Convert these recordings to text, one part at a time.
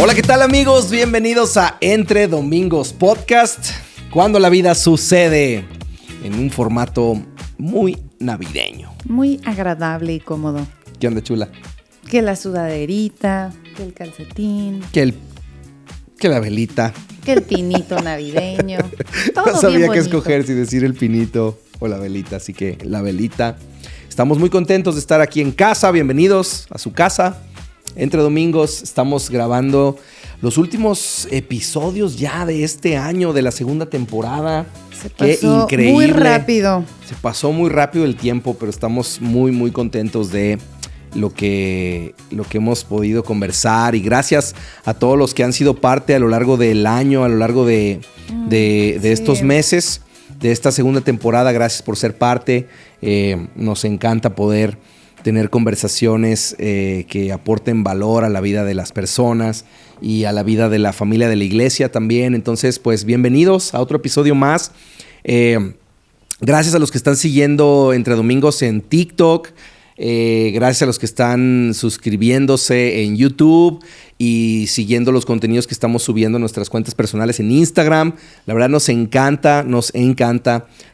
Hola, ¿qué tal amigos? Bienvenidos a Entre Domingos Podcast, cuando la vida sucede en un formato muy navideño. Muy agradable y cómodo. ¿Qué onda, chula? Que la sudaderita, que el calcetín, Que la velita. que el pinito navideño. Todo No sabía bien qué bonito. escoger, si decir el pinito o la velita, así que la velita. Estamos muy contentos de estar aquí en casa. Bienvenidos a su casa. Entre Domingos estamos grabando los últimos episodios ya de este año, de la segunda temporada. Se Qué pasó increíble. muy rápido. Se pasó muy rápido el tiempo, pero estamos muy, muy contentos de lo que hemos podido conversar. Y gracias a todos los que han sido parte a lo largo del año, a lo largo de estos meses, de esta segunda temporada. Gracias por ser parte. Nos encanta poder tener conversaciones que aporten valor a la vida de las personas y a la vida de la familia de la iglesia también. Entonces, pues bienvenidos a otro episodio más. Gracias a los que están siguiendo Entre Domingos en TikTok. Gracias a los que están suscribiéndose en YouTube y siguiendo los contenidos que estamos subiendo en nuestras cuentas personales en Instagram. La verdad nos encanta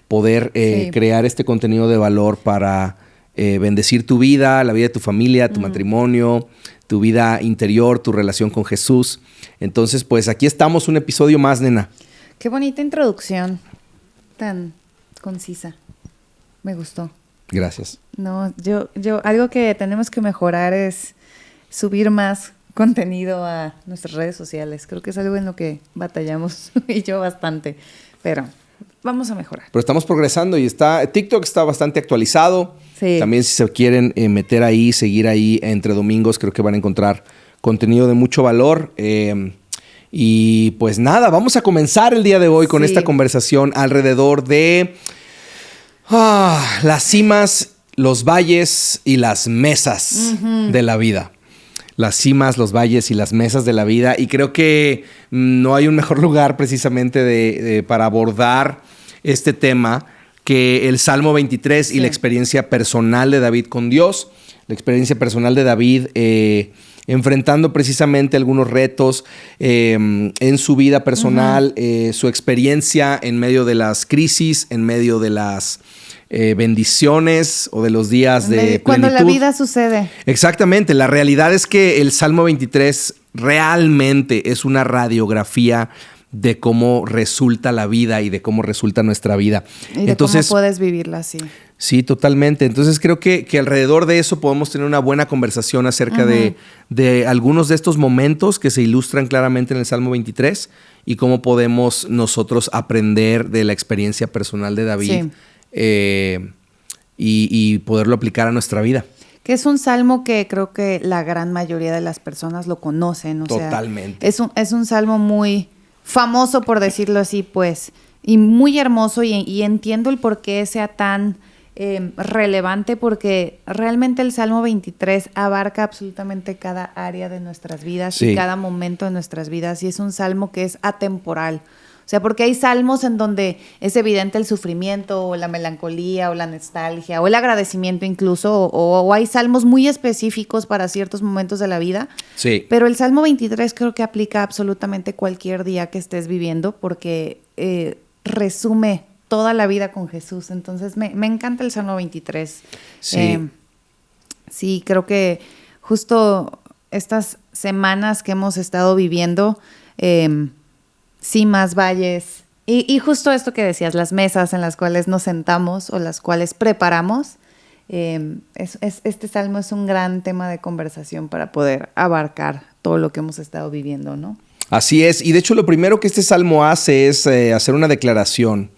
poder crear este contenido de valor para bendecir tu vida, la vida de tu familia, tu matrimonio, tu vida interior, tu relación con Jesús. Entonces, pues aquí estamos, un episodio más, nena. Qué bonita introducción, tan concisa. Me gustó. Gracias. No, yo algo que tenemos que mejorar es subir más contenido a nuestras redes sociales. Creo que es algo en lo que batallamos y yo bastante, pero vamos a mejorar. Pero estamos progresando y TikTok está bastante actualizado. Sí. También si se quieren meter ahí, seguir ahí Entre Domingos, creo que van a encontrar contenido de mucho valor. Y pues nada, vamos a comenzar el día de hoy con esta conversación alrededor de las cimas, los valles y las mesas de la vida. Las cimas, los valles y las mesas de la vida. Y creo que no hay un mejor lugar precisamente para abordar este tema que el Salmo 23 y la experiencia personal de David con Dios. La experiencia personal de David enfrentando precisamente algunos retos en su vida personal, su experiencia en medio de las crisis, en medio de las bendiciones o de los días de plenitud. Cuando la vida sucede. Exactamente. La realidad es que el Salmo 23 realmente es una radiografía de cómo resulta la vida y de cómo resulta nuestra vida. Y de cómo puedes vivirla así. Sí, totalmente. Entonces creo que alrededor de eso podemos tener una buena conversación acerca de algunos de estos momentos que se ilustran claramente en el Salmo 23 y cómo podemos nosotros aprender de la experiencia personal de David y poderlo aplicar a nuestra vida. Que es un salmo que creo que la gran mayoría de las personas lo conocen. Totalmente. Es un salmo muy famoso, por decirlo así, pues, y muy hermoso, y entiendo el por qué sea tan relevante, porque realmente el Salmo 23 abarca absolutamente cada área de nuestras vidas y cada momento de nuestras vidas, y es un salmo que es atemporal. O sea, porque hay salmos en donde es evidente el sufrimiento, o la melancolía, o la nostalgia, o el agradecimiento incluso, o hay salmos muy específicos para ciertos momentos de la vida. Sí. Pero el Salmo 23 creo que aplica absolutamente cualquier día que estés viviendo, porque resume toda la vida con Jesús. Entonces, me encanta el Salmo 23. Sí, creo que justo estas semanas que hemos estado viviendo, cimas, valles, y justo esto que decías, las mesas en las cuales nos sentamos o las cuales preparamos, este salmo es un gran tema de conversación para poder abarcar todo lo que hemos estado viviendo, ¿no? Así es, y de hecho lo primero que este salmo hace es hacer una declaración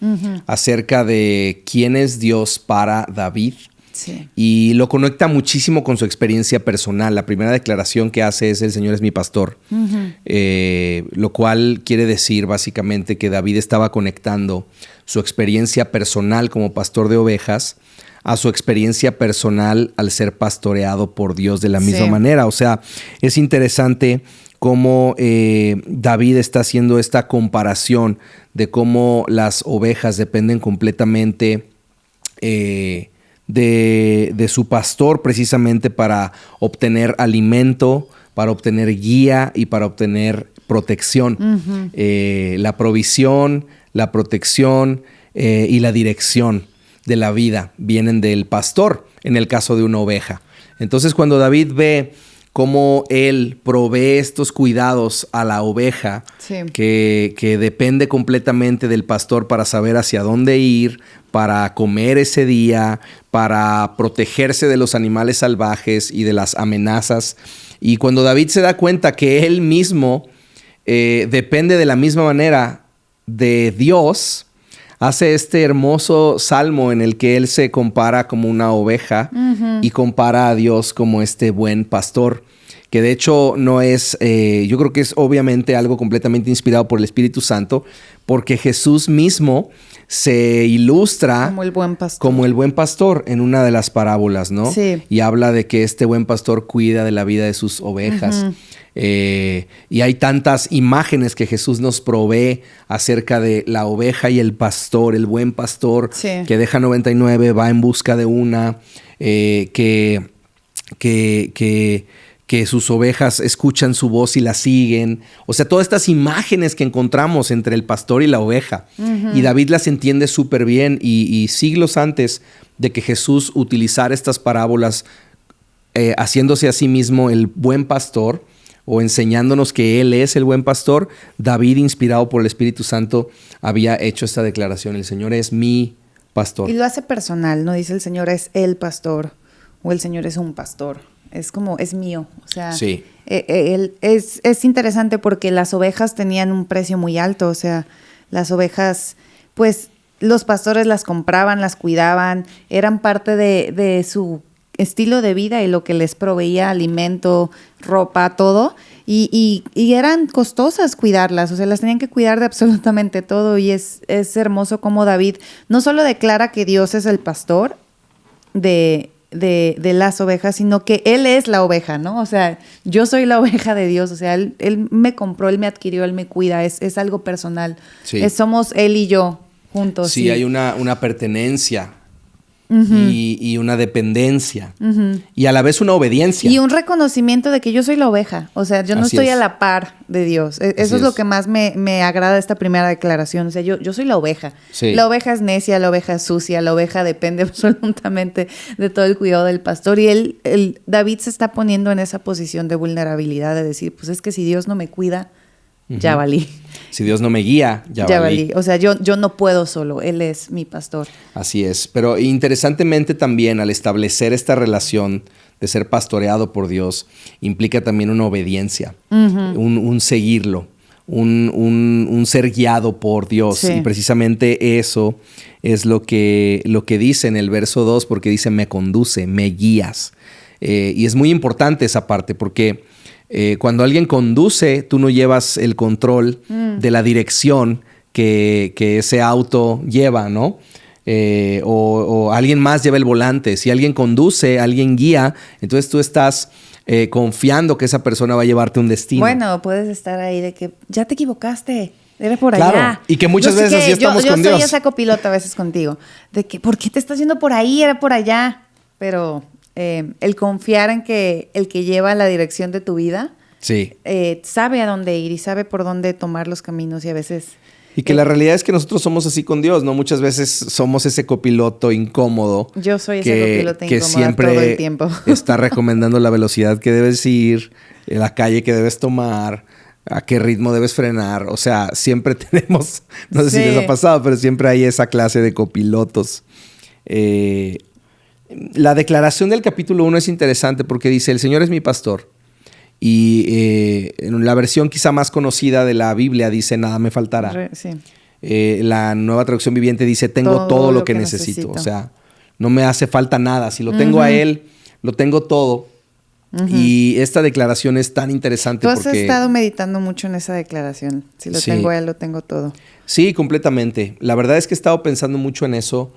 acerca de quién es Dios para David. Sí. Y lo conecta muchísimo con su experiencia personal. La primera declaración que hace es: el Señor es mi pastor. Lo cual quiere decir básicamente que David estaba conectando su experiencia personal como pastor de ovejas a su experiencia personal al ser pastoreado por Dios de la misma manera. O sea, es interesante cómo David está haciendo esta comparación de cómo las ovejas dependen completamente de su pastor precisamente para obtener alimento, para obtener guía y para obtener protección. La provisión, la protección y la dirección de la vida vienen del pastor, en el caso de una oveja. Entonces, cuando David ve cómo él provee estos cuidados a la oveja, sí, que depende completamente del pastor para saber hacia dónde ir, para comer ese día, para protegerse de los animales salvajes y de las amenazas. Y cuando David se da cuenta que él mismo depende de la misma manera de Dios, hace este hermoso salmo en el que él se compara como una oveja y compara a Dios como este buen pastor, que de hecho no es, yo creo que es obviamente algo completamente inspirado por el Espíritu Santo, porque Jesús mismo se ilustra como el buen pastor en una de las parábolas, ¿no? Sí. Y habla de que este buen pastor cuida de la vida de sus ovejas. Y hay tantas imágenes que Jesús nos provee acerca de la oveja y el pastor, el buen pastor, sí, que deja 99, va en busca de una, que sus ovejas escuchan su voz y la siguen. O sea, todas estas imágenes que encontramos entre el pastor y la oveja. Y David las entiende súper bien. Y siglos antes de que Jesús utilizara estas parábolas, haciéndose a sí mismo el buen pastor, o enseñándonos que Él es el buen pastor, David, inspirado por el Espíritu Santo, había hecho esta declaración: el Señor es mi pastor. Y lo hace personal, no dice el Señor es el pastor o el Señor es un pastor. Es como, es mío. O sea, sí, es interesante porque las ovejas tenían un precio muy alto. O sea, las ovejas, pues los pastores las compraban, las cuidaban, eran parte de su estilo de vida y lo que les proveía alimento, ropa, todo. Y eran costosas cuidarlas, o sea, las tenían que cuidar de absolutamente todo. Y es hermoso cómo David no solo declara que Dios es el pastor de las ovejas, sino que Él es la oveja, ¿no? O sea, yo soy la oveja de Dios, o sea, Él me compró, Él me adquirió, Él me cuida, es algo personal. Sí. Somos Él y yo juntos. Sí, hay una pertenencia. Y una dependencia y a la vez una obediencia y un reconocimiento de que yo soy la oveja, o sea, yo no estoy a la par de Dios. Eso es lo que más me agrada de esta primera declaración. O sea, yo soy la oveja. Sí. La oveja es necia, la oveja es sucia, la oveja depende absolutamente de todo el cuidado del pastor. Y David se está poniendo en esa posición de vulnerabilidad, de decir, pues es que si Dios no me cuida, ya valí. Si Dios no me guía, ya valí. O sea, yo no puedo solo, Él es mi pastor. Así es. Pero interesantemente también, al establecer esta relación de ser pastoreado por Dios, implica también una obediencia, un seguirlo, un ser guiado por Dios. Sí. Y precisamente eso es lo que dice en el verso 2, porque dice, me conduce, me guías. Y es muy importante esa parte, porque cuando alguien conduce, tú no llevas el control de la dirección que ese auto lleva, ¿no? O alguien más lleva el volante. Si alguien conduce, alguien guía, entonces tú estás confiando que esa persona va a llevarte a un destino. Bueno, puedes estar ahí de que ya te equivocaste, eres por allá. Claro, y que muchas veces así estamos con Dios. Yo soy esa copilota a veces contigo, de que ¿por qué te estás yendo por ahí? Era por allá. Pero el confiar en que el que lleva la dirección de tu vida sí, sabe a dónde ir y sabe por dónde tomar los caminos, y a veces... Y que la realidad es que nosotros somos así con Dios, ¿no? Muchas veces somos ese copiloto incómodo. Yo soy ese copiloto incómodo que siempre todo el tiempo. Está recomendando la velocidad que debes ir, la calle que debes tomar, a qué ritmo debes frenar. O sea, siempre tenemos, no sé si les ha pasado, pero siempre hay esa clase de copilotos. La declaración del capítulo 1 es interesante porque dice, el Señor es mi pastor. Y en la versión quizá más conocida de la Biblia dice, nada me faltará. Sí. La Nueva Traducción Viviente dice, tengo todo lo que necesito. O sea, no me hace falta nada. Si lo tengo a Él, lo tengo todo. Y esta declaración es tan interesante. Tú has estado meditando mucho en esa declaración. Si lo tengo a Él, lo tengo todo. Sí, completamente. La verdad es que he estado pensando mucho en eso.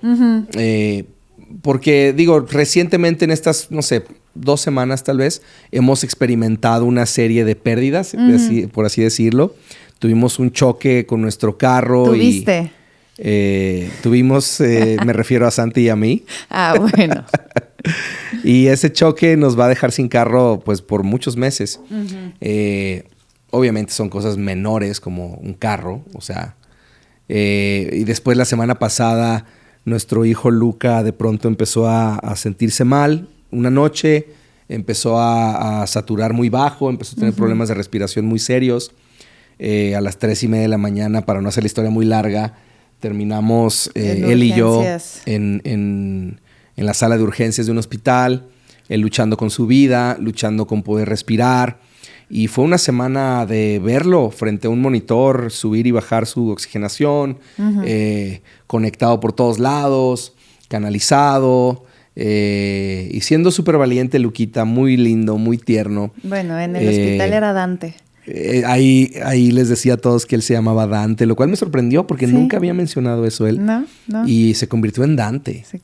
Porque, digo, recientemente en estas, no sé, 2 semanas tal vez, hemos experimentado una serie de pérdidas, por así decirlo. Tuvimos un choque con nuestro carro. ¿Tuviste? Tuvimos, me refiero a Santi y a mí. Ah, bueno. Y ese choque nos va a dejar sin carro pues por muchos meses. Obviamente son cosas menores como un carro, o sea... y después la semana pasada nuestro hijo Luca de pronto empezó a sentirse mal. Una noche empezó a saturar muy bajo, empezó a tener problemas de respiración muy serios. A las 3:30 de la mañana, para no hacer la historia muy larga, terminamos él y yo en la sala de urgencias de un hospital, él luchando con su vida, luchando con poder respirar. Y fue una semana de verlo frente a un monitor, subir y bajar su oxigenación, conectado por todos lados, canalizado, y siendo súper valiente Luquita, muy lindo, muy tierno. Bueno, en el hospital era Dante. Ahí les decía a todos que él se llamaba Dante, lo cual me sorprendió porque nunca había mencionado eso él. No. Y se convirtió en Dante. Se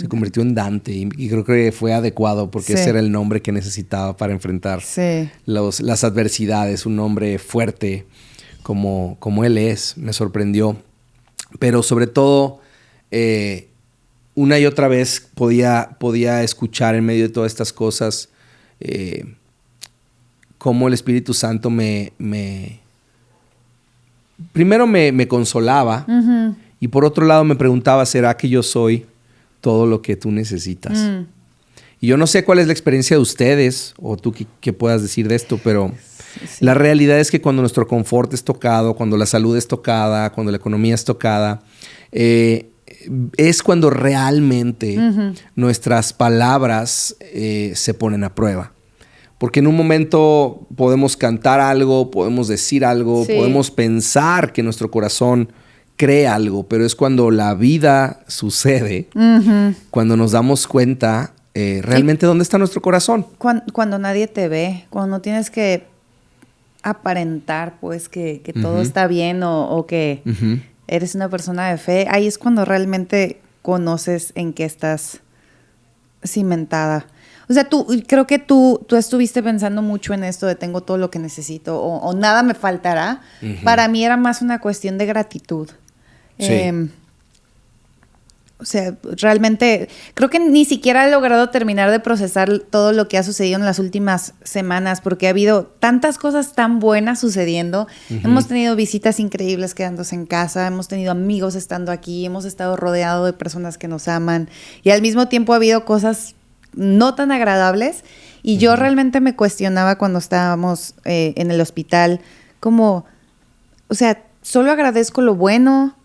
convirtió en Dante. Y creo que fue adecuado porque ese era el nombre que necesitaba para enfrentar las adversidades. Un hombre fuerte como él es. Me sorprendió. Pero sobre todo, una y otra vez podía escuchar en medio de todas estas cosas cómo el Espíritu Santo primero me consolaba, y por otro lado me preguntaba, ¿será que yo soy todo lo que tú necesitas? Y yo no sé cuál es la experiencia de ustedes, o tú qué puedas decir de esto, pero la realidad es que cuando nuestro confort es tocado, cuando la salud es tocada, cuando la economía es tocada, es cuando realmente nuestras palabras se ponen a prueba. Porque en un momento podemos cantar algo, podemos decir algo, podemos pensar que nuestro corazón cree algo, pero es cuando la vida sucede, cuando nos damos cuenta realmente dónde está nuestro corazón. Cuando nadie te ve, cuando no tienes que aparentar pues que todo está bien o que eres una persona de fe, ahí es cuando realmente conoces en qué estás cimentada. O sea, creo que tú estuviste pensando mucho en esto de tengo todo lo que necesito o nada me faltará. Para mí era más una cuestión de gratitud. Sí. O sea, realmente creo que ni siquiera he logrado terminar de procesar todo lo que ha sucedido en las últimas semanas porque ha habido tantas cosas tan buenas sucediendo. Hemos tenido visitas increíbles quedándose en casa, hemos tenido amigos estando aquí, hemos estado rodeados de personas que nos aman y al mismo tiempo ha habido cosas no tan agradables y yo realmente me cuestionaba cuando estábamos en el hospital como, o sea, solo agradezco lo bueno.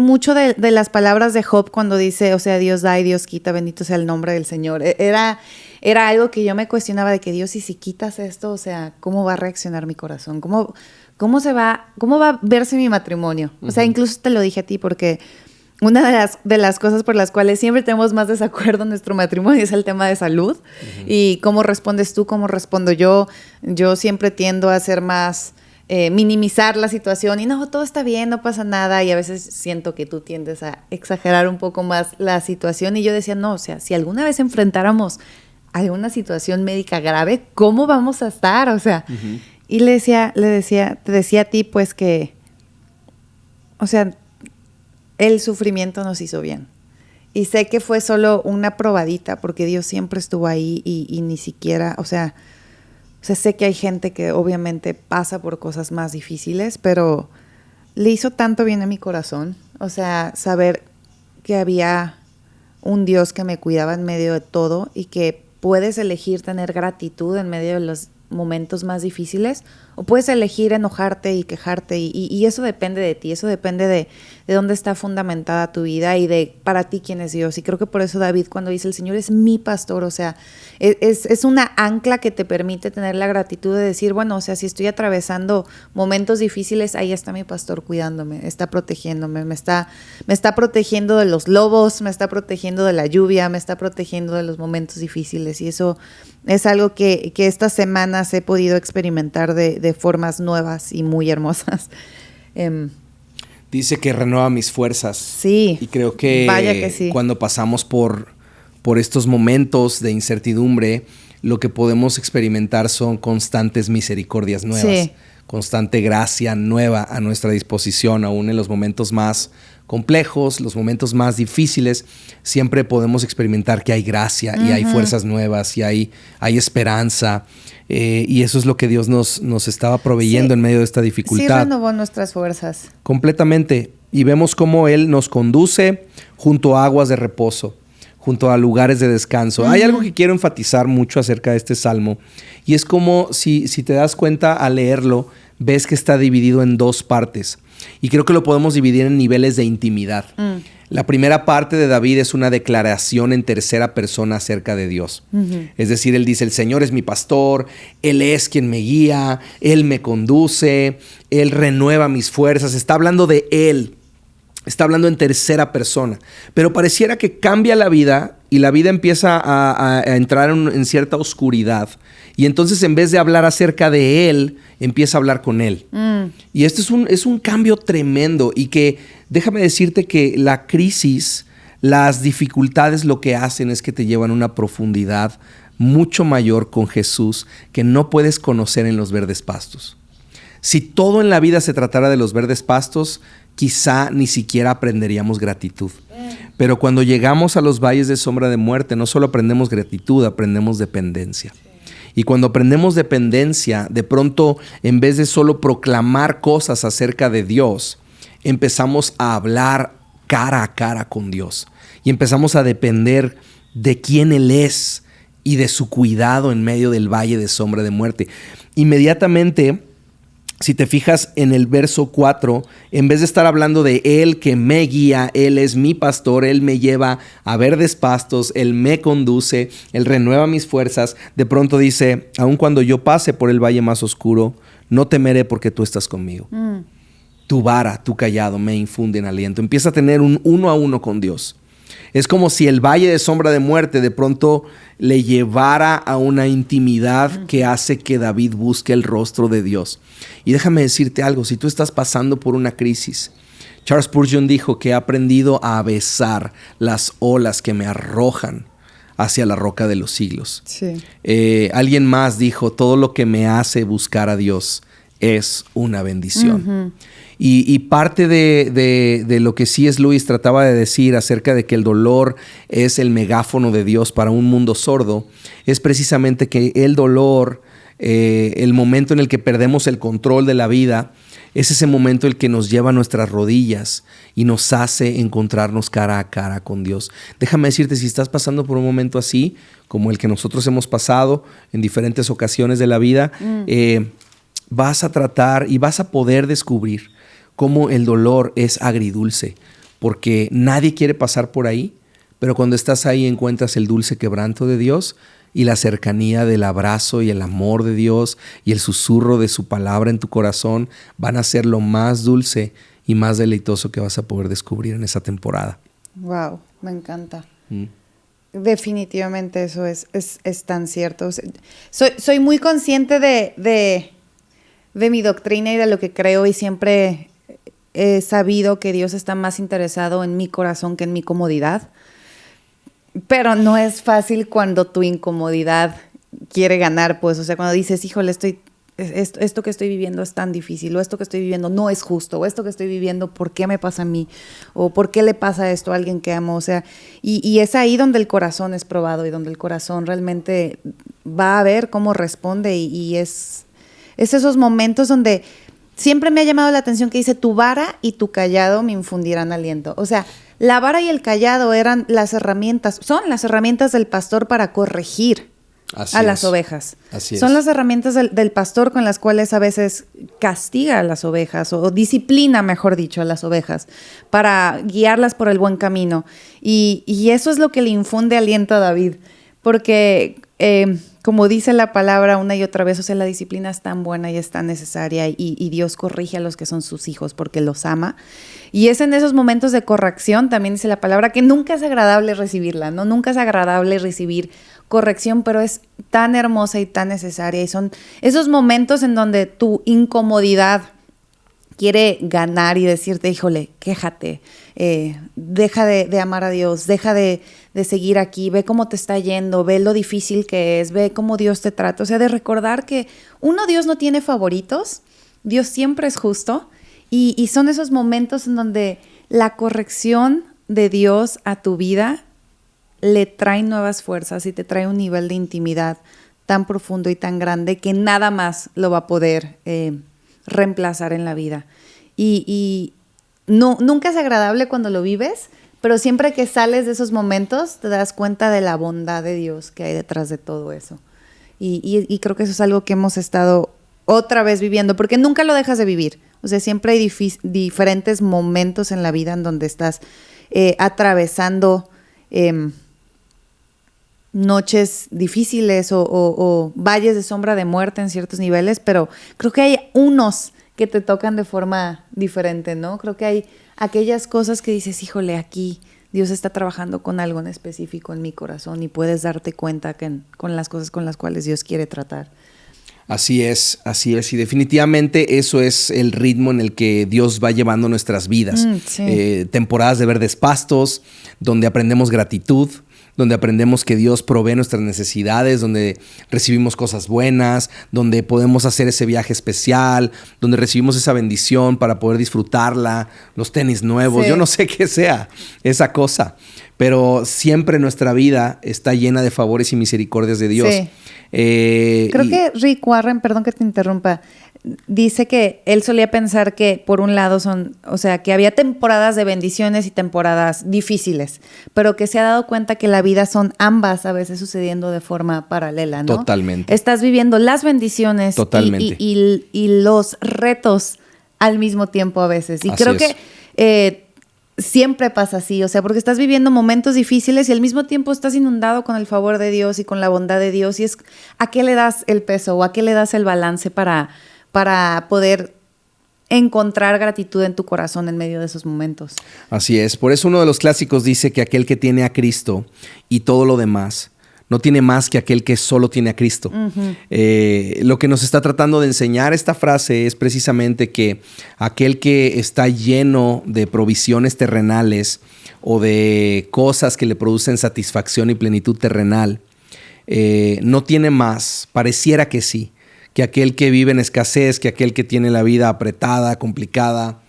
Mucho de las palabras de Job cuando dice, o sea, Dios da y Dios quita, bendito sea el nombre del Señor. Era algo que yo me cuestionaba de que Dios, y si quitas esto, o sea, ¿cómo va a reaccionar mi corazón? ¿Cómo va a verse mi matrimonio? O sea, incluso te lo dije a ti porque una de las cosas por las cuales siempre tenemos más desacuerdo en nuestro matrimonio es el tema de salud. Y cómo respondes tú, cómo respondo yo. Yo siempre tiendo a ser más... minimizar la situación y no, todo está bien, no pasa nada, y a veces siento que tú tiendes a exagerar un poco más la situación y yo decía, no, o sea, si alguna vez enfrentáramos alguna situación médica grave, ¿cómo vamos a estar? O sea, y te decía a ti pues que, o sea, el sufrimiento nos hizo bien. Y sé que fue solo una probadita porque Dios siempre estuvo ahí y ni siquiera, o sea, sé que hay gente que obviamente pasa por cosas más difíciles, pero le hizo tanto bien a mi corazón. O sea, saber que había un Dios que me cuidaba en medio de todo y que puedes elegir tener gratitud en medio de los momentos más difíciles o puedes elegir enojarte y quejarte y eso depende de ti, eso depende de dónde está fundamentada tu vida y de para ti quién es Dios. Y creo que por eso David cuando dice el Señor es mi pastor, o sea, es una ancla que te permite tener la gratitud de decir, bueno, o sea, si estoy atravesando momentos difíciles, ahí está mi pastor cuidándome, está protegiéndome, me está protegiendo de los lobos, me está protegiendo de la lluvia, me está protegiendo de los momentos difíciles y eso es algo que estas semanas he podido experimentar de formas nuevas y muy hermosas. Dice que renueva mis fuerzas. Sí. Y creo que, vaya que sí. Cuando pasamos por estos momentos de incertidumbre, lo que podemos experimentar son constantes misericordias nuevas. Sí. constante gracia nueva a nuestra disposición, aún en los momentos más complejos, los momentos más difíciles, siempre podemos experimentar que hay gracia y hay fuerzas nuevas y hay esperanza. Y eso es lo que Dios nos estaba proveyendo en medio de esta dificultad. Sí, renovó nuestras fuerzas. Completamente. Y vemos cómo Él nos conduce junto a aguas de reposo, junto a lugares de descanso. Hay algo que quiero enfatizar mucho acerca de este salmo, y es como si te das cuenta al leerlo, ves que está dividido en dos partes. Y creo que lo podemos dividir en niveles de intimidad. La primera parte de David es una declaración en tercera persona acerca de Dios. Es decir, él dice, el Señor es mi pastor, Él es quien me guía, Él me conduce, Él renueva mis fuerzas. Está hablando de Él. Está hablando en tercera persona, pero pareciera que cambia la vida y la vida empieza a entrar en cierta oscuridad. Y entonces en vez de hablar acerca de Él, empieza a hablar con Él. Y esto es un cambio tremendo, y que déjame decirte que la crisis, las dificultades lo que hacen es que te llevan a una profundidad mucho mayor con Jesús que no puedes conocer en los verdes pastos. Si todo en la vida se tratara de los verdes pastos, quizá ni siquiera aprenderíamos gratitud. Pero cuando llegamos a los valles de sombra de muerte, no solo aprendemos gratitud, aprendemos dependencia. Y cuando aprendemos dependencia, de pronto, en vez de solo proclamar cosas acerca de Dios, empezamos a hablar cara a cara con Dios. Y empezamos a depender de quién Él es y de su cuidado en medio del valle de sombra de muerte. Inmediatamente, si te fijas en el verso 4, en vez de estar hablando de Él que me guía, Él es mi pastor, Él me lleva a verdes pastos, Él me conduce, Él renueva mis fuerzas, de pronto dice, aun cuando yo pase por el valle más oscuro, no temeré porque tú estás conmigo. Tu vara, tu cayado me infunden aliento. Empieza a tener un uno a uno con Dios. Es como si el valle de sombra de muerte de pronto le llevara a una intimidad que hace que David busque el rostro de Dios. Y déjame decirte algo, si tú estás pasando por una crisis, Charles Spurgeon dijo que he aprendido a besar las olas que me arrojan hacia la roca de los siglos. Sí. Alguien más dijo, todo lo que me hace buscar a Dios es una bendición. Y parte de lo que C.S. Lewis trataba de decir acerca de que el dolor es el megáfono de Dios para un mundo sordo, es precisamente que el dolor, el momento en el que perdemos el control de la vida, es ese momento el que nos lleva a nuestras rodillas y nos hace encontrarnos cara a cara con Dios. Déjame decirte, si estás pasando por un momento así, como el que nosotros hemos pasado en diferentes ocasiones de la vida, vas a tratar y vas a poder descubrir cómo el dolor es agridulce, porque nadie quiere pasar por ahí, pero cuando estás ahí encuentras el dulce quebranto de Dios y la cercanía del abrazo y el amor de Dios y el susurro de su palabra en tu corazón van a ser lo más dulce y más deleitoso que vas a poder descubrir en esa temporada. Wow, me encanta. Definitivamente eso es tan cierto. O sea, soy muy consciente de mi doctrina y de lo que creo, y siempre he sabido que Dios está más interesado en mi corazón que en mi comodidad. Pero no es fácil cuando tu incomodidad quiere ganar, pues. O sea, cuando dices, híjole, esto que estoy viviendo es tan difícil, o esto que estoy viviendo no es justo, o esto que estoy viviendo, ¿por qué me pasa a mí? O ¿por qué le pasa esto a alguien que amo? O sea, y es ahí donde el corazón es probado y donde el corazón realmente va a ver cómo responde, y es esos momentos donde siempre me ha llamado la atención que dice, tu vara y tu callado me infundirán aliento. O sea, la vara y el callado eran las herramientas, son las herramientas del pastor para corregir a las ovejas. Son las herramientas del pastor con las cuales a veces castiga a las ovejas, o disciplina, mejor dicho, a las ovejas, para guiarlas por el buen camino. Y eso es lo que le infunde aliento a David, porque como dice la palabra una y otra vez, o sea, la disciplina es tan buena y es tan necesaria, y Dios corrige a los que son sus hijos porque los ama. Y es en esos momentos de corrección, también dice la palabra, que nunca es agradable recibirla, ¿no? Nunca es agradable recibir corrección, pero es tan hermosa y tan necesaria. Y son esos momentos en donde tu incomodidad quiere ganar y decirte, híjole, quéjate, deja de amar a Dios, deja de seguir aquí, ve cómo te está yendo, ve lo difícil que es, ve cómo Dios te trata. O sea, de recordar que Dios no tiene favoritos, Dios siempre es justo y son esos momentos en donde la corrección de Dios a tu vida le trae nuevas fuerzas y te trae un nivel de intimidad tan profundo y tan grande que nada más lo va a poder reemplazar en la vida. Y no, nunca es agradable cuando lo vives, pero siempre que sales de esos momentos te das cuenta de la bondad de Dios que hay detrás de todo eso. Y creo que eso es algo que hemos estado otra vez viviendo, porque nunca lo dejas de vivir. O sea, siempre hay diferentes momentos en la vida en donde estás atravesando noches difíciles o valles de sombra de muerte en ciertos niveles, pero creo que hay unos que te tocan de forma diferente, ¿no? Creo que hay aquellas cosas que dices, híjole, aquí Dios está trabajando con algo en específico en mi corazón y puedes darte cuenta con las cosas con las cuales Dios quiere tratar. Así es, y definitivamente eso es el ritmo en el que Dios va llevando nuestras vidas. Sí. Temporadas de verdes pastos, donde aprendemos gratitud, donde aprendemos que Dios provee nuestras necesidades, donde recibimos cosas buenas, donde podemos hacer ese viaje especial, donde recibimos esa bendición para poder disfrutarla, los tenis nuevos, sí. Yo no sé qué sea esa cosa, pero siempre nuestra vida está llena de favores y misericordias de Dios. Sí. Creo que Rick Warren, perdón que te interrumpa, dice que él solía pensar que por un lado que había temporadas de bendiciones y temporadas difíciles, pero que se ha dado cuenta que la vida son ambas a veces sucediendo de forma paralela, ¿no? Totalmente. Estás viviendo las bendiciones Totalmente. Y los retos al mismo tiempo a veces. Y así creo es. Que siempre pasa así, o sea, porque estás viviendo momentos difíciles y al mismo tiempo estás inundado con el favor de Dios y con la bondad de Dios, y es ¿a qué le das el peso o a qué le das el balance para poder encontrar gratitud en tu corazón en medio de esos momentos? Así es, por eso uno de los clásicos dice que aquel que tiene a Cristo y todo lo demás no tiene más que aquel que solo tiene a Cristo. Uh-huh. Lo que nos está tratando de enseñar esta frase es precisamente que aquel que está lleno de provisiones terrenales o de cosas que le producen satisfacción y plenitud terrenal, no tiene más, pareciera que sí, que aquel que vive en escasez, que aquel que tiene la vida apretada, complicada.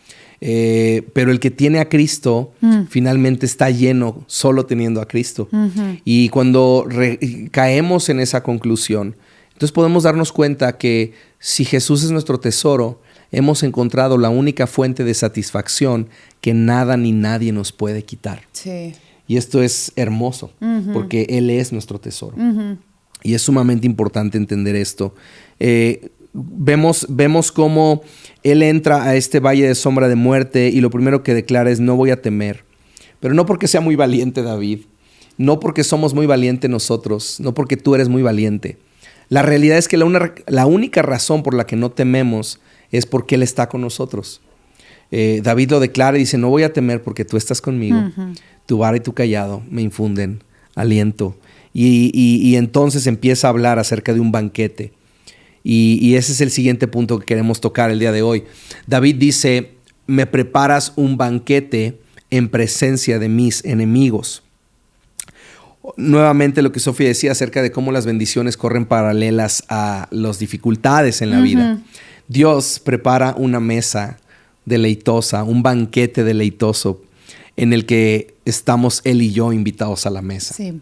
Pero el que tiene a Cristo finalmente está lleno solo teniendo a Cristo. Uh-huh. Y cuando caemos en esa conclusión, entonces podemos darnos cuenta que si Jesús es nuestro tesoro, hemos encontrado la única fuente de satisfacción que nada ni nadie nos puede quitar. Sí. Y esto es hermoso, uh-huh. porque Él es nuestro tesoro. Uh-huh. Y es sumamente importante entender esto. Vemos cómo él entra a este valle de sombra de muerte y lo primero que declara es: no voy a temer. Pero no porque sea muy valiente David, no porque somos muy valientes nosotros, no porque tú eres muy valiente. La realidad es que la única razón por la que no tememos es porque Él está con nosotros. David lo declara y dice: no voy a temer porque tú estás conmigo. Uh-huh. Tu vara y tu cayado me infunden aliento. Y entonces empieza a hablar acerca de un banquete. Y ese es el siguiente punto que queremos tocar el día de hoy. David dice: me preparas un banquete en presencia de mis enemigos. Nuevamente lo que Sofía decía acerca de cómo las bendiciones corren paralelas a las dificultades en la uh-huh. vida. Dios prepara una mesa deleitosa, un banquete deleitoso en el que estamos él y yo invitados a la mesa. Sí.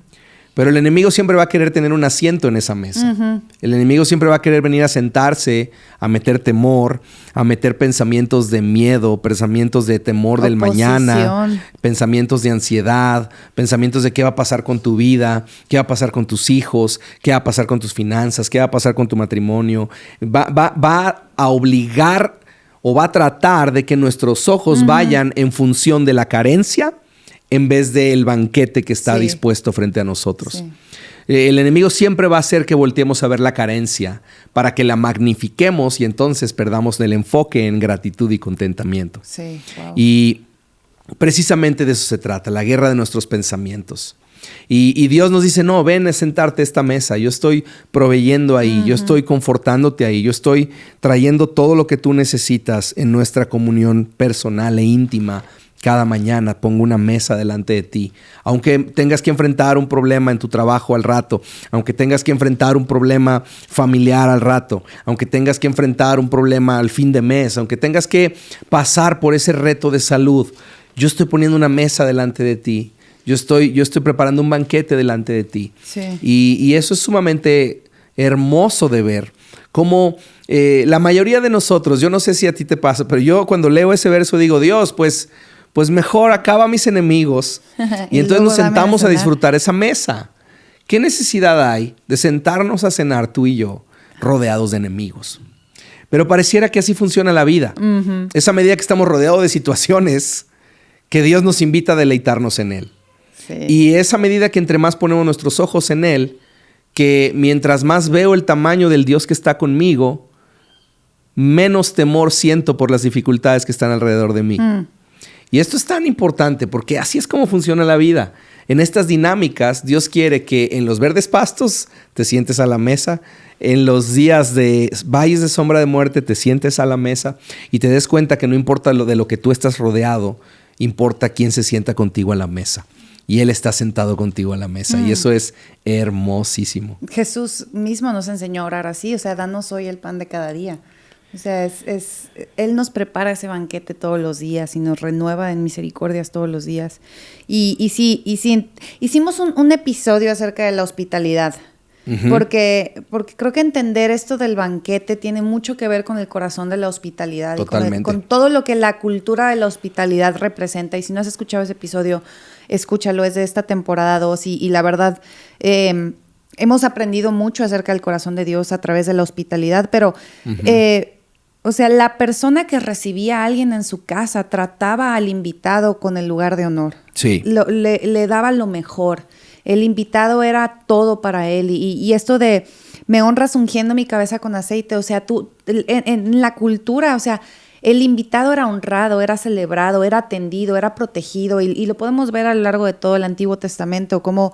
Pero el enemigo siempre va a querer tener un asiento en esa mesa. Uh-huh. El enemigo siempre va a querer venir a sentarse, a meter temor, a meter pensamientos de miedo, pensamientos de temor del mañana, pensamientos de ansiedad, pensamientos de qué va a pasar con tu vida, qué va a pasar con tus hijos, qué va a pasar con tus finanzas, qué va a pasar con tu matrimonio. Va a obligar o va a tratar de que nuestros ojos uh-huh. vayan en función de la carencia en vez del banquete que está dispuesto frente a nosotros. Sí. El enemigo siempre va a hacer que volteemos a ver la carencia para que la magnifiquemos y entonces perdamos el enfoque en gratitud y contentamiento. Sí, wow. Y precisamente de eso se trata, la guerra de nuestros pensamientos. Y Dios nos dice: no, ven a sentarte a esta mesa, yo estoy proveyendo ahí, uh-huh. yo estoy confortándote ahí, yo estoy trayendo todo lo que tú necesitas en nuestra comunión personal e íntima cada mañana pongo una mesa delante de ti. Aunque tengas que enfrentar un problema en tu trabajo al rato, aunque tengas que enfrentar un problema familiar al rato, aunque tengas que enfrentar un problema al fin de mes, aunque tengas que pasar por ese reto de salud, yo estoy poniendo una mesa delante de ti. Yo estoy preparando un banquete delante de ti. Sí. Y eso es sumamente hermoso de ver. Como la mayoría de nosotros, yo no sé si a ti te pasa, pero yo cuando leo ese verso digo, Dios, pues mejor acaba a mis enemigos y entonces nos sentamos a disfrutar esa mesa. ¿Qué necesidad hay de sentarnos a cenar tú y yo rodeados de enemigos? Pero pareciera que así funciona la vida. Uh-huh. Es a medida que estamos rodeados de situaciones que Dios nos invita a deleitarnos en Él. Sí. Y es a medida que entre más ponemos nuestros ojos en Él, que mientras más veo el tamaño del Dios que está conmigo, menos temor siento por las dificultades que están alrededor de mí. Y esto es tan importante porque así es como funciona la vida. En estas dinámicas, Dios quiere que en los verdes pastos te sientes a la mesa, en los días de valles de sombra de muerte te sientes a la mesa y te des cuenta que no importa de lo que tú estás rodeado, importa quién se sienta contigo a la mesa. Y Él está sentado contigo a la mesa. Y eso es hermosísimo. Jesús mismo nos enseñó a orar así. O sea, danos hoy el pan de cada día. O sea, Él nos prepara ese banquete todos los días y nos renueva en misericordias todos los días. Y sí, hicimos un episodio acerca de la hospitalidad. Uh-huh. Porque creo que entender esto del banquete tiene mucho que ver con el corazón de la hospitalidad. Totalmente. Y con todo lo que la cultura de la hospitalidad representa. Y si no has escuchado ese episodio, escúchalo, es de esta temporada 2 y la verdad hemos aprendido mucho acerca del corazón de Dios a través de la hospitalidad, pero uh-huh. O sea, la persona que recibía a alguien en su casa trataba al invitado con el lugar de honor. Sí. Le daba lo mejor. El invitado era todo para él y esto de me honras ungiendo mi cabeza con aceite, o sea, tú en la cultura, o sea, el invitado era honrado, era celebrado, era atendido, era protegido y lo podemos ver a lo largo de todo el Antiguo Testamento, como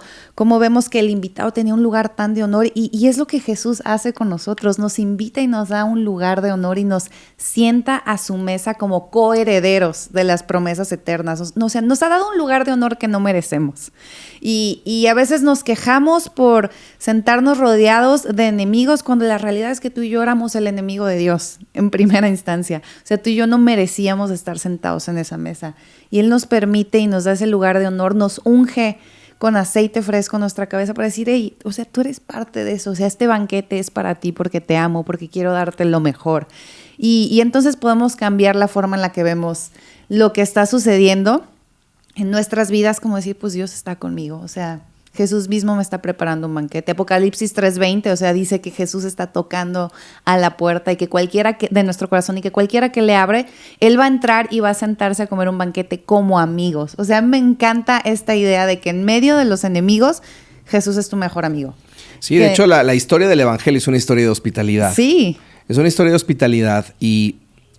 vemos que el invitado tenía un lugar tan de honor y es lo que Jesús hace con nosotros, nos invita y nos da un lugar de honor y nos sienta a su mesa como coherederos de las promesas eternas. O sea, nos ha dado un lugar de honor que no merecemos y a veces nos quejamos por sentarnos rodeados de enemigos cuando la realidad es que tú y yo éramos el enemigo de Dios en primera instancia. O sea, tú y yo no merecíamos estar sentados en esa mesa. Y Él nos permite y nos da ese lugar de honor, nos unge con aceite fresco en nuestra cabeza para decir, hey, o sea, tú eres parte de eso. O sea, este banquete es para ti porque te amo, porque quiero darte lo mejor. Y entonces podemos cambiar la forma en la que vemos lo que está sucediendo en nuestras vidas, como decir, pues Dios está conmigo. O sea, Jesús mismo me está preparando un banquete. Apocalipsis 3:20, o sea, dice que Jesús está tocando a la puerta y que cualquiera de nuestro corazón y que cualquiera que le abre, Él va a entrar y va a sentarse a comer un banquete como amigos. O sea, me encanta esta idea de que en medio de los enemigos, Jesús es tu mejor amigo. Sí, de hecho, la historia del Evangelio es una historia de hospitalidad. Sí. Es una historia de hospitalidad y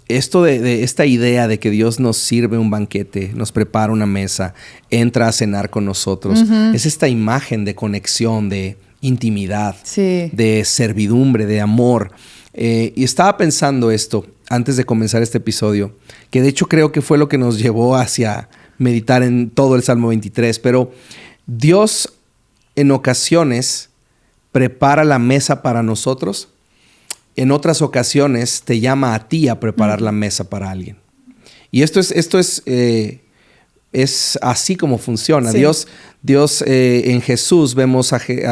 esto de esta idea de que Dios nos sirve un banquete, nos prepara una mesa, entra a cenar con nosotros, uh-huh. Es esta imagen de conexión, de intimidad, sí. De servidumbre, de amor. Y estaba pensando esto antes de comenzar este episodio, que de hecho creo que fue lo que nos llevó hacia meditar en todo el Salmo 23, pero Dios en ocasiones prepara la mesa para nosotros. En otras ocasiones te llama a ti a preparar la mesa para alguien. Y esto es así como funciona. Sí. Dios en Jesús vemos que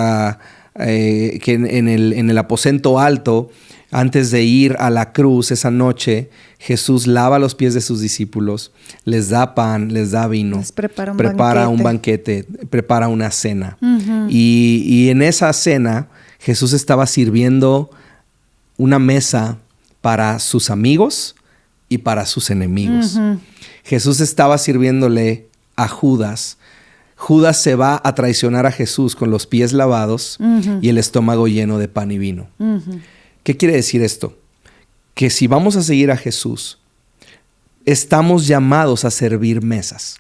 en el aposento alto, antes de ir a la cruz esa noche, Jesús lava los pies de sus discípulos, les da pan, les da vino, les prepara un banquete, prepara una cena. Uh-huh. Y en esa cena Jesús estaba sirviendo una mesa para sus amigos y para sus enemigos. Uh-huh. Jesús estaba sirviéndole a Judas. Judas se va a traicionar a Jesús con los pies lavados uh-huh. y el estómago lleno de pan y vino. Uh-huh. ¿Qué quiere decir esto? Que si vamos a seguir a Jesús, estamos llamados a servir mesas.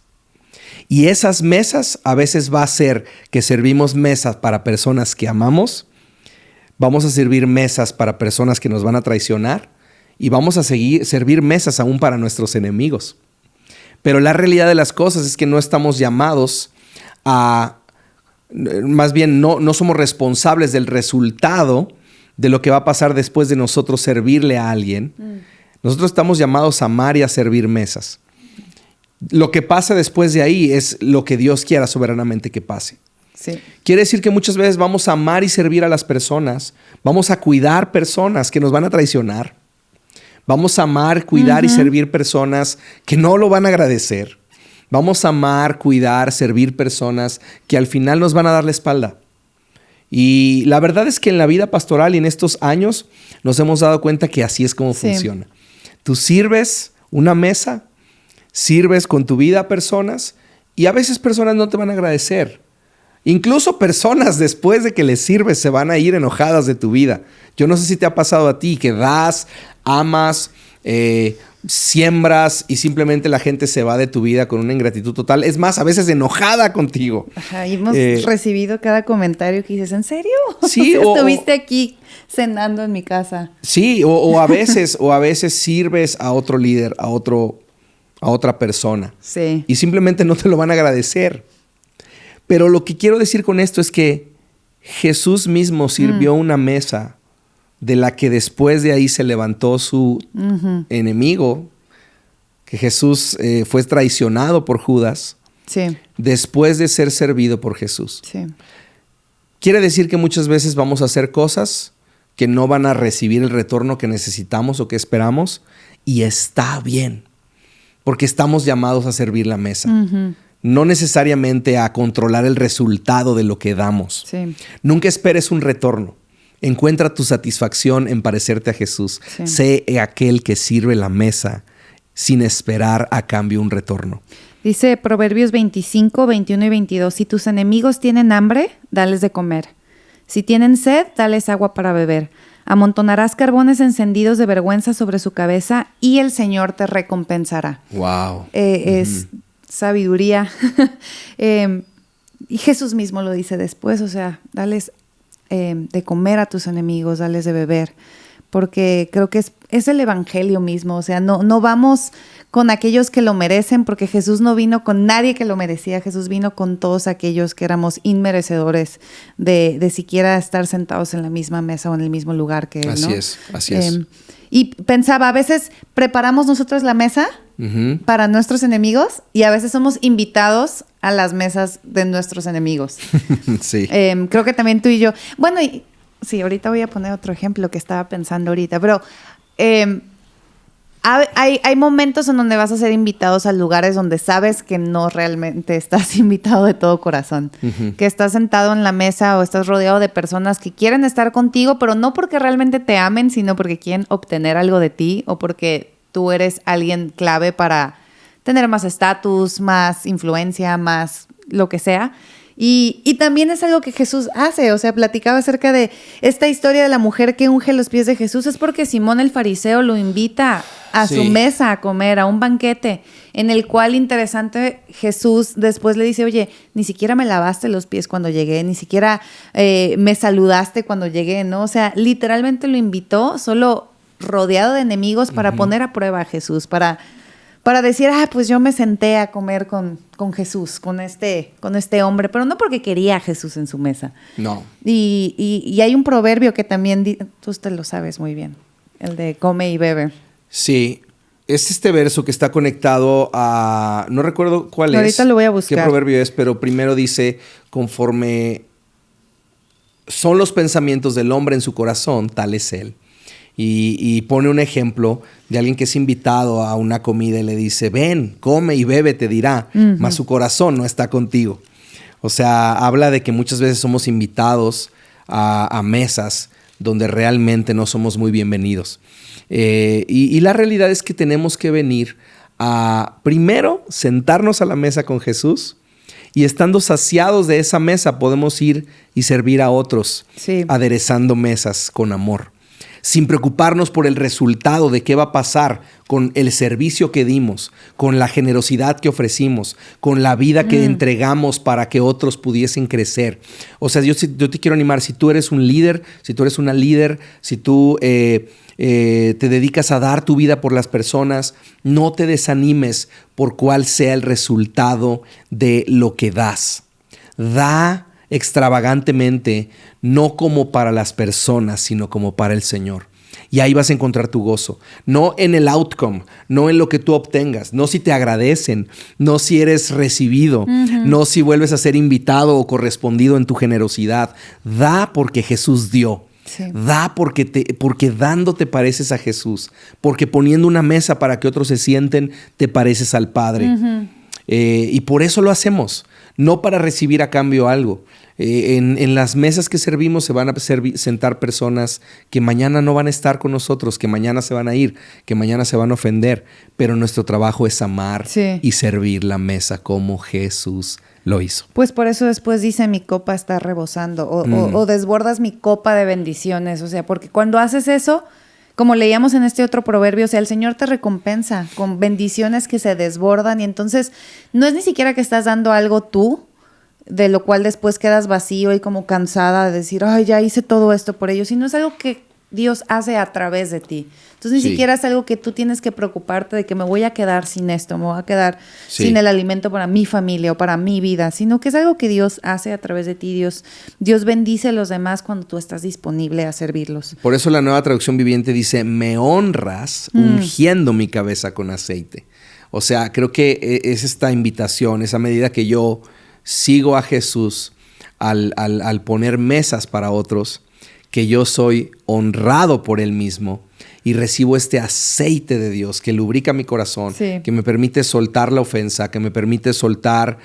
Y esas mesas a veces va a ser que servimos mesas para personas que amamos. Vamos a servir mesas para personas que nos van a traicionar y vamos a servir mesas aún para nuestros enemigos. Pero la realidad de las cosas es que no estamos llamados a... Más bien, no somos responsables del resultado de lo que va a pasar después de nosotros servirle a alguien. Nosotros estamos llamados a amar y a servir mesas. Lo que pasa después de ahí es lo que Dios quiera soberanamente que pase. Sí. Quiere decir que muchas veces vamos a amar y servir a las personas. Vamos a cuidar personas que nos van a traicionar. Vamos a amar, cuidar y servir personas que no lo van a agradecer. Vamos a amar, cuidar, servir personas que al final nos van a dar la espalda. Y la verdad es que en la vida pastoral y en estos años nos hemos dado cuenta que así es como funciona. Tú sirves una mesa, sirves con tu vida a personas y a veces personas no te van a agradecer. Incluso personas después de que les sirves se van a ir enojadas de tu vida. Yo no sé si te ha pasado a ti que das, amas, siembras y simplemente la gente se va de tu vida con una ingratitud total. Es más, a veces enojada contigo. Ajá, y hemos recibido cada comentario que dices, ¿en serio? Sí, estuviste aquí cenando en mi casa. Sí, o a veces sirves a otro líder, a otra persona. Sí. Y simplemente no te lo van a agradecer. Pero lo que quiero decir con esto es que Jesús mismo sirvió una mesa de la que después de ahí se levantó su enemigo, que Jesús fue traicionado por Judas, después de ser servido por Jesús. Sí. Quiere decir que muchas veces vamos a hacer cosas que no van a recibir el retorno que necesitamos o que esperamos, y está bien, porque estamos llamados a servir la mesa. No necesariamente a controlar el resultado de lo que damos. Sí. Nunca esperes un retorno. Encuentra tu satisfacción en parecerte a Jesús. Sí. Sé aquel que sirve la mesa sin esperar a cambio un retorno. Dice Proverbios 25, 21 y 22. Si tus enemigos tienen hambre, dales de comer. Si tienen sed, dales agua para beber. Amontonarás carbones encendidos de vergüenza sobre su cabeza y el Señor te recompensará. Wow. Es sabiduría. Y Jesús mismo lo dice después, o sea, dales de comer a tus enemigos, dales de beber, porque creo que es el evangelio mismo, o sea, no vamos con aquellos que lo merecen, porque Jesús no vino con nadie que lo merecía, Jesús vino con todos aquellos que éramos inmerecedores de siquiera estar sentados en la misma mesa o en el mismo lugar que Él, ¿no? Así es. Y pensaba, a veces preparamos nosotros la mesa para nuestros enemigos y a veces somos invitados a las mesas de nuestros enemigos. Sí. Creo que también tú y yo. Bueno, sí, ahorita voy a poner otro ejemplo que estaba pensando ahorita, pero hay momentos en donde vas a ser invitados a lugares donde sabes que no realmente estás invitado de todo corazón. Que estás sentado en la mesa o estás rodeado de personas que quieren estar contigo, pero no porque realmente te amen, sino porque quieren obtener algo de ti o porque tú eres alguien clave para tener más estatus, más influencia, más lo que sea. Y también es algo que Jesús hace, o sea, platicaba acerca de esta historia de la mujer que unge los pies de Jesús, es porque Simón el fariseo lo invita a su mesa a comer, a un banquete, en el cual, interesante, Jesús después le dice, oye, ni siquiera me lavaste los pies cuando llegué, ni siquiera me saludaste cuando llegué, ¿no? O sea, literalmente lo invitó solo rodeado de enemigos para poner a prueba a Jesús, para decir, pues yo me senté a comer con Jesús, con este hombre, pero no porque quería a Jesús en su mesa. No. Y hay un proverbio que también, tú te lo sabes muy bien, el de come y bebe. Sí, es este verso que está conectado a, no recuerdo cuál es. Ahorita lo voy a buscar. Qué proverbio es, pero primero dice, conforme son los pensamientos del hombre en su corazón, tal es él. Y pone un ejemplo de alguien que es invitado a una comida y le dice, ven, come y bebe, te dirá, mas su corazón no está contigo. O sea, habla de que muchas veces somos invitados a mesas donde realmente no somos muy bienvenidos. Y la realidad es que tenemos que venir a, primero, sentarnos a la mesa con Jesús, y estando saciados de esa mesa podemos ir y servir a otros, aderezando mesas con amor. sin preocuparnos por el resultado de qué va a pasar con el servicio que dimos, con la generosidad que ofrecimos, con la vida que entregamos para que otros pudiesen crecer. O sea, yo te quiero animar, si tú eres un líder, si tú eres una líder, si tú te dedicas a dar tu vida por las personas, no te desanimes por cuál sea el resultado de lo que das. Da extravagantemente, no como para las personas, sino como para el Señor. Y ahí vas a encontrar tu gozo. No en el outcome, no en lo que tú obtengas, no si te agradecen, no si eres recibido, no si vuelves a ser invitado o correspondido en tu generosidad. Da porque Jesús dio. Sí. Da porque dando te pareces a Jesús, porque poniendo una mesa para que otros se sienten, te pareces al Padre. Y por eso lo hacemos, no para recibir a cambio algo. En las mesas que servimos se van a sentar personas que mañana no van a estar con nosotros, que mañana se van a ir, que mañana se van a ofender, pero nuestro trabajo es amar y servir la mesa como Jesús lo hizo. Pues por eso después dice mi copa está rebosando o desbordas mi copa de bendiciones, o sea, porque cuando haces eso, como leíamos en este otro proverbio, o sea, el Señor te recompensa con bendiciones que se desbordan y entonces no es ni siquiera que estás dando algo tú, de lo cual después quedas vacío y como cansada de decir, ay, ya hice todo esto por ellos, sino es algo que Dios hace a través de ti. Entonces ni siquiera es algo que tú tienes que preocuparte de que me voy a quedar sin esto, me voy a quedar sin el alimento para mi familia o para mi vida, sino que es algo que Dios hace a través de ti. Dios bendice a los demás cuando tú estás disponible a servirlos. Por eso la Nueva Traducción Viviente dice, me honras ungiendo mi cabeza con aceite. O sea, creo que es esta invitación, esa medida que yo sigo a Jesús al poner mesas para otros, que yo soy honrado por Él mismo y recibo este aceite de Dios que lubrica mi corazón, que me permite soltar la ofensa, que me permite soltar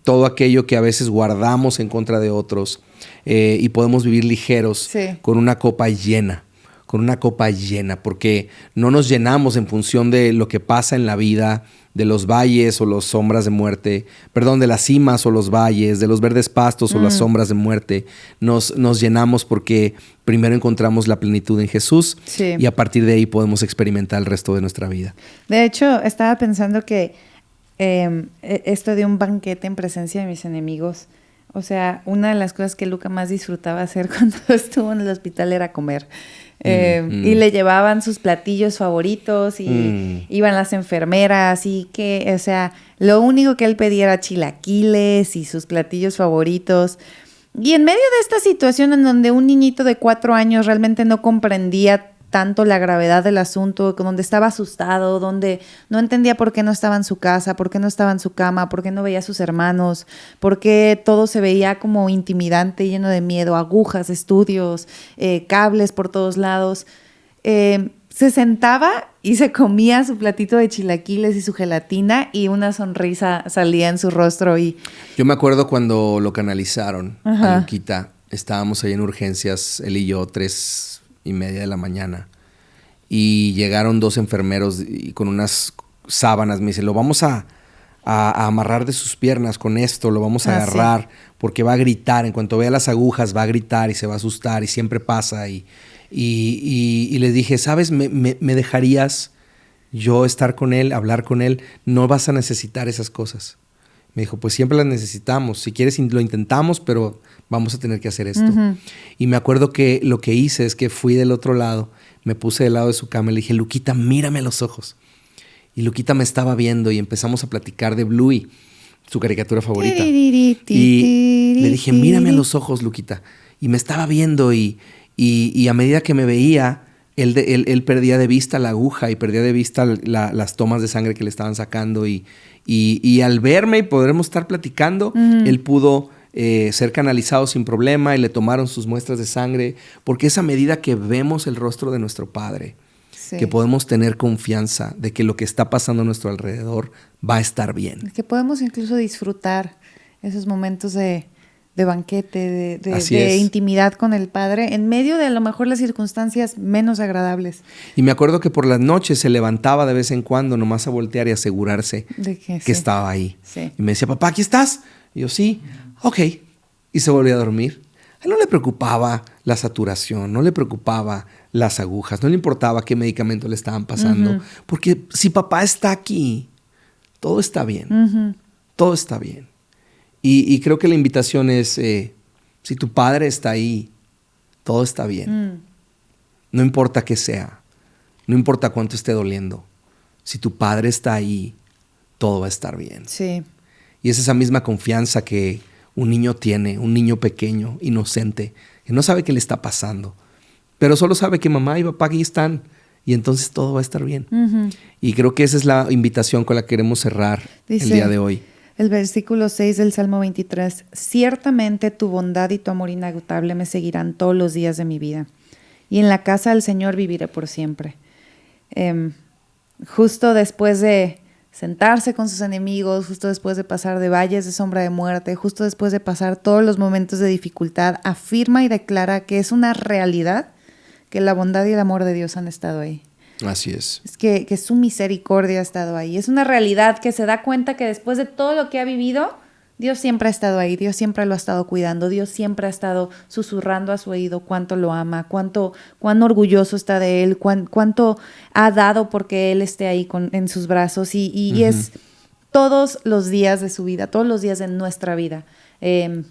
todo aquello que a veces guardamos en contra de otros y podemos vivir ligeros con una copa llena. Con una copa llena, porque no nos llenamos en función de lo que pasa en la vida, de los valles o las sombras de muerte, perdón, de las cimas o los valles, de los verdes pastos o las sombras de muerte. Nos llenamos porque primero encontramos la plenitud en Jesús y a partir de ahí podemos experimentar el resto de nuestra vida. De hecho, estaba pensando que esto de un banquete en presencia de mis enemigos, o sea, una de las cosas que Luca más disfrutaba hacer cuando estuvo en el hospital era comer. Y le llevaban sus platillos favoritos y iban las enfermeras y que, o sea, lo único que él pedía era chilaquiles y sus platillos favoritos. Y en medio de esta situación en donde un niñito de 4 años realmente no comprendía tanto la gravedad del asunto, donde estaba asustado, donde no entendía por qué no estaba en su casa, por qué no estaba en su cama, por qué no veía a sus hermanos, por qué todo se veía como intimidante, lleno de miedo, agujas, estudios, cables por todos lados. Se sentaba y se comía su platito de chilaquiles y su gelatina y una sonrisa salía en su rostro. Yo me acuerdo cuando lo canalizaron a Luquita, estábamos ahí en urgencias, él y yo, 3:30 de la mañana, y llegaron 2 enfermeros y con unas sábanas. Me dice, lo vamos a amarrar de sus piernas con esto, lo vamos a agarrar porque va a gritar, en cuanto vea las agujas va a gritar y se va a asustar y siempre pasa. Y les dije, ¿sabes? ¿Me dejarías yo estar con él, hablar con él? No vas a necesitar esas cosas. Me dijo, pues siempre las necesitamos. Si quieres lo intentamos, pero vamos a tener que hacer esto. Y me acuerdo que lo que hice es que fui del otro lado, me puse del lado de su cama y le dije, Luquita, mírame a los ojos. Y Luquita me estaba viendo y empezamos a platicar de Bluey, su caricatura favorita. Y le dije, mírame a los ojos, Luquita. Y me estaba viendo y a medida que me veía, él perdía de vista la aguja y perdía de vista las tomas de sangre que le estaban sacando. Y al verme y podremos estar platicando, él pudo ser canalizado sin problema y le tomaron sus muestras de sangre, porque es a medida que vemos el rostro de nuestro Padre que podemos tener confianza de que lo que está pasando a nuestro alrededor va a estar bien. Que podemos incluso disfrutar esos momentos de banquete, de intimidad con el Padre, en medio de a lo mejor las circunstancias menos agradables. Y me acuerdo que por las noches se levantaba de vez en cuando nomás a voltear y asegurarse de que estaba ahí. Y me decía, papá, ¿aquí estás? Y yo, sí. Ok. Y se volvía a dormir. A él no le preocupaba la saturación, no le preocupaba las agujas, no le importaba qué medicamento le estaban pasando. Porque si papá está aquí, todo está bien. Todo está bien. Y creo que la invitación es, si tu padre está ahí, todo está bien. No importa qué sea, no importa cuánto esté doliendo. Si tu padre está ahí, todo va a estar bien. Sí. Y es esa misma confianza que un niño tiene, un niño pequeño, inocente, que no sabe qué le está pasando, pero solo sabe que mamá y papá aquí están y entonces todo va a estar bien. Y creo que esa es la invitación con la que queremos cerrar el día de hoy. El versículo 6 del Salmo 23, ciertamente tu bondad y tu amor inagotable me seguirán todos los días de mi vida, y en la casa del Señor viviré por siempre. Justo después de sentarse con sus enemigos, justo después de pasar de valles de sombra de muerte, justo después de pasar todos los momentos de dificultad, afirma y declara que es una realidad que la bondad y el amor de Dios han estado ahí. Así es. Es que su misericordia ha estado ahí. Es una realidad que se da cuenta que después de todo lo que ha vivido, Dios siempre ha estado ahí, Dios siempre lo ha estado cuidando, Dios siempre ha estado susurrando a su oído cuánto lo ama, cuán orgulloso está de él, cuánto ha dado porque él esté ahí en sus brazos y es todos los días de su vida, todos los días de nuestra vida.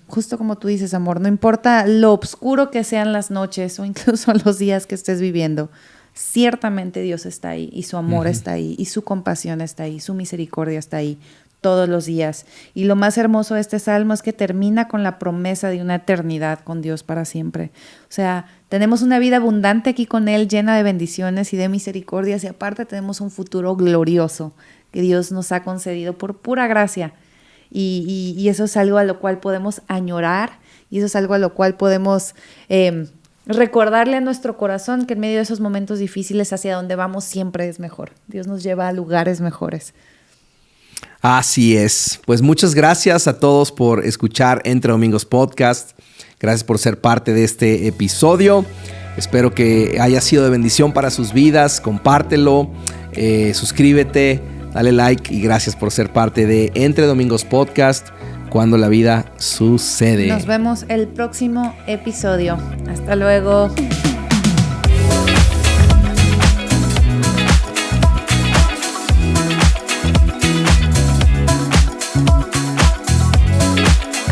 Justo como tú dices, amor, no importa lo oscuro que sean las noches o incluso los días que estés viviendo, ciertamente Dios está ahí y su amor está ahí y su compasión está ahí, su misericordia está ahí todos los días. Y lo más hermoso de este salmo es que termina con la promesa de una eternidad con Dios para siempre. O sea, tenemos una vida abundante aquí con Él, llena de bendiciones y de misericordias, y aparte tenemos un futuro glorioso que Dios nos ha concedido por pura gracia. Y eso es algo a lo cual podemos añorar, y eso es algo a lo cual podemos recordarle a nuestro corazón que en medio de esos momentos difíciles hacia donde vamos siempre es mejor. Dios nos lleva a lugares mejores. Así es. Pues muchas gracias a todos por escuchar Entre Domingos Podcast. Gracias por ser parte de este episodio. Espero que haya sido de bendición para sus vidas. Compártelo, suscríbete, dale like y gracias por ser parte de Entre Domingos Podcast, cuando la vida sucede. Nos vemos el próximo episodio. Hasta luego.